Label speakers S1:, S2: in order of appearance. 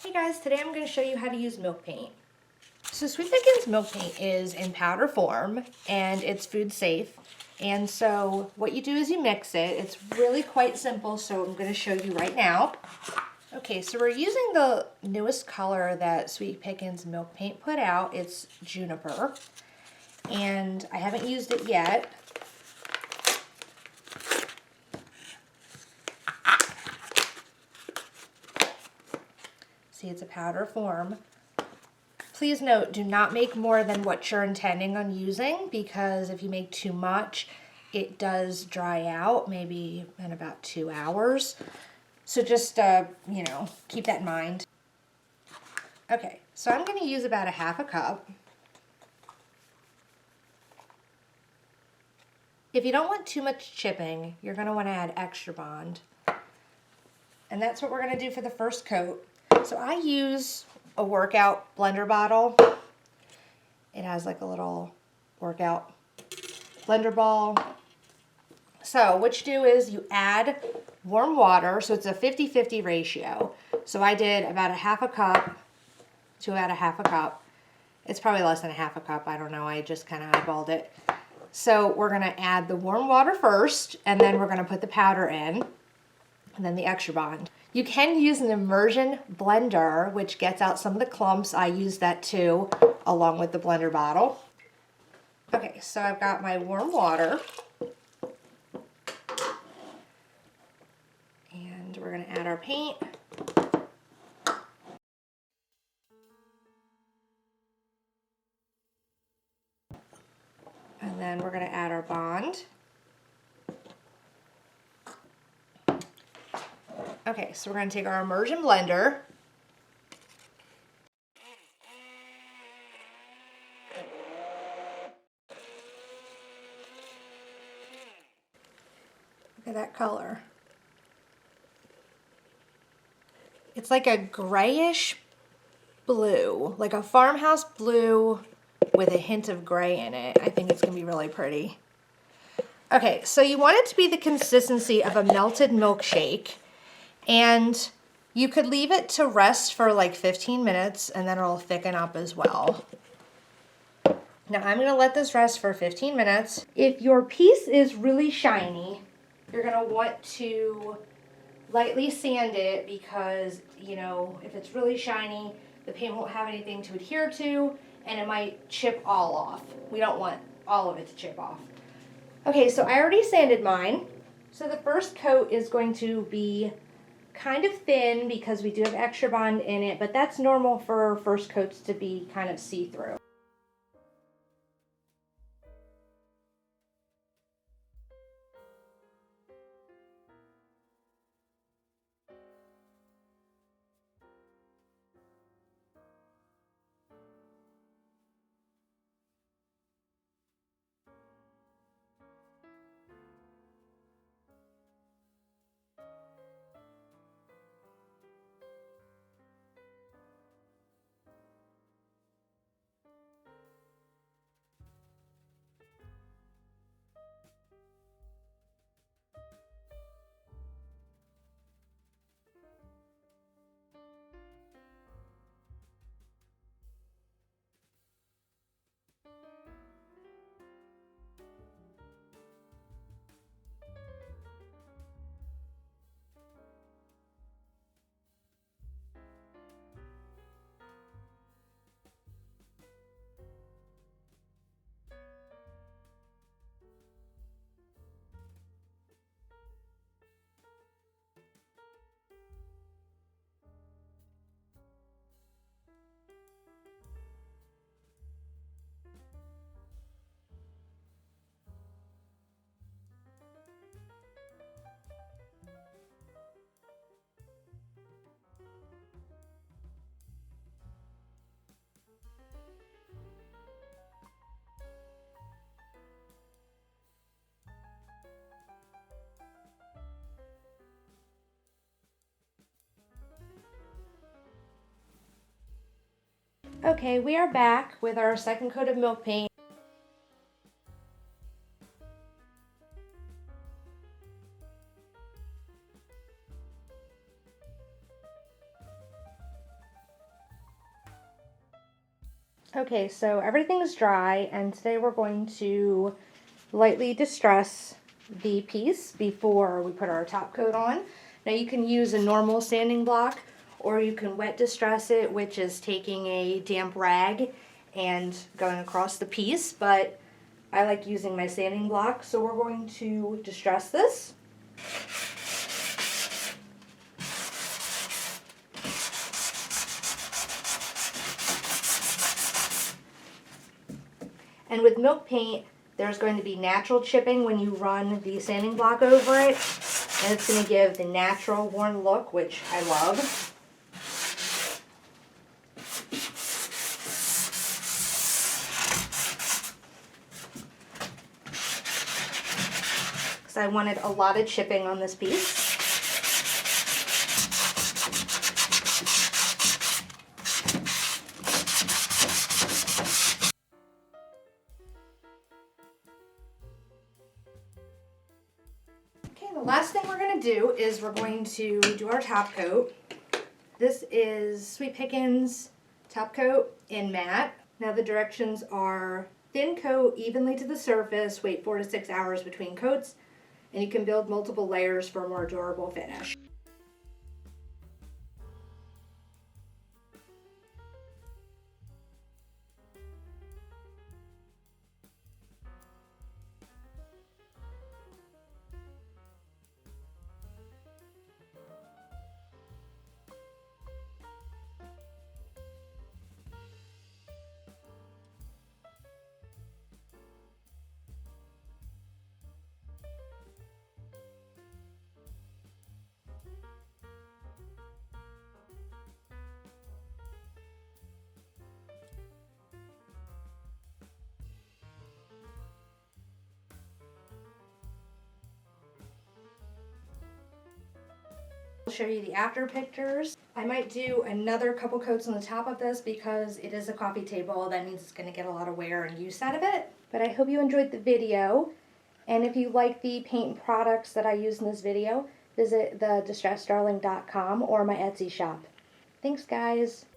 S1: Hey guys, today I'm going to show you how to use milk paint. So Sweet Pickins milk paint is in powder form and it's food safe. And so what you do is you mix it. It's really quite simple, so I'm going to show you right now. Okay, so we're using the newest color that Sweet Pickins milk paint put out. It's Juniper. And I haven't used it yet. See, it's a powder form. Please note, do not make more than what you're intending on using, because if you make too much, it does dry out, maybe in about 2 hours. So just, keep that in mind. Okay, so I'm going to use about a half a cup. If you don't want too much chipping, you're going to want to add Extra Bond. And that's what we're going to do for the first coat. So I use a workout blender bottle. It has like a little workout blender ball. So what you do is you add warm water. So it's a 50-50 ratio. So I did about a half a cup to about a half a cup. It's probably less than a half a cup. I don't know. I just kind of eyeballed it. So we're going to add the warm water first, and then we're going to put the powder in, and then the Extra Bond. You can use an immersion blender, which gets out some of the clumps. I use that too, along with the blender bottle. Okay, so I've got my warm water. And we're gonna add our paint. And then we're gonna add our bond. Okay, so we're going to take our immersion blender. Look at that color. It's like a grayish blue, like a farmhouse blue with a hint of gray in it. I think it's going to be really pretty. Okay, so you want it to be the consistency of a melted milkshake. And you could leave it to rest for like 15 minutes and then it'll thicken up as well. Now I'm going to let this rest for 15 minutes. If your piece is really shiny, you're going to want to lightly sand it because, if it's really shiny, the paint won't have anything to adhere to and it might chip all off. We don't want all of it to chip off. Okay, so I already sanded mine. So the first coat is going to be kind of thin because we do have Extra Bond in it, but that's normal for first coats to be kind of see-through. Okay, we are back with our second coat of milk paint. Okay, so everything's dry, and today we're going to lightly distress the piece before we put our top coat on. Now you can use a normal sanding block, or you can wet distress it, which is taking a damp rag and going across the piece, but I like using my sanding block, so we're going to distress this. And with milk paint, there's going to be natural chipping when you run the sanding block over it, and it's going to give the natural worn look, which I love. Because I wanted a lot of chipping on this piece. Okay, the last thing we're going to do is we're going to do our top coat. This is Sweet Pickins top coat in matte. Now the directions are thin coat evenly to the surface, wait 4 to 6 hours between coats, and you can build multiple layers for a more durable finish. I'll show you the after pictures. I might do another couple coats on the top of this because it is a coffee table. That means it's going to get a lot of wear and use out of it. But I hope you enjoyed the video. And if you like the paint products that I use in this video, visit thedistresseddarling.com or my Etsy shop. Thanks, guys.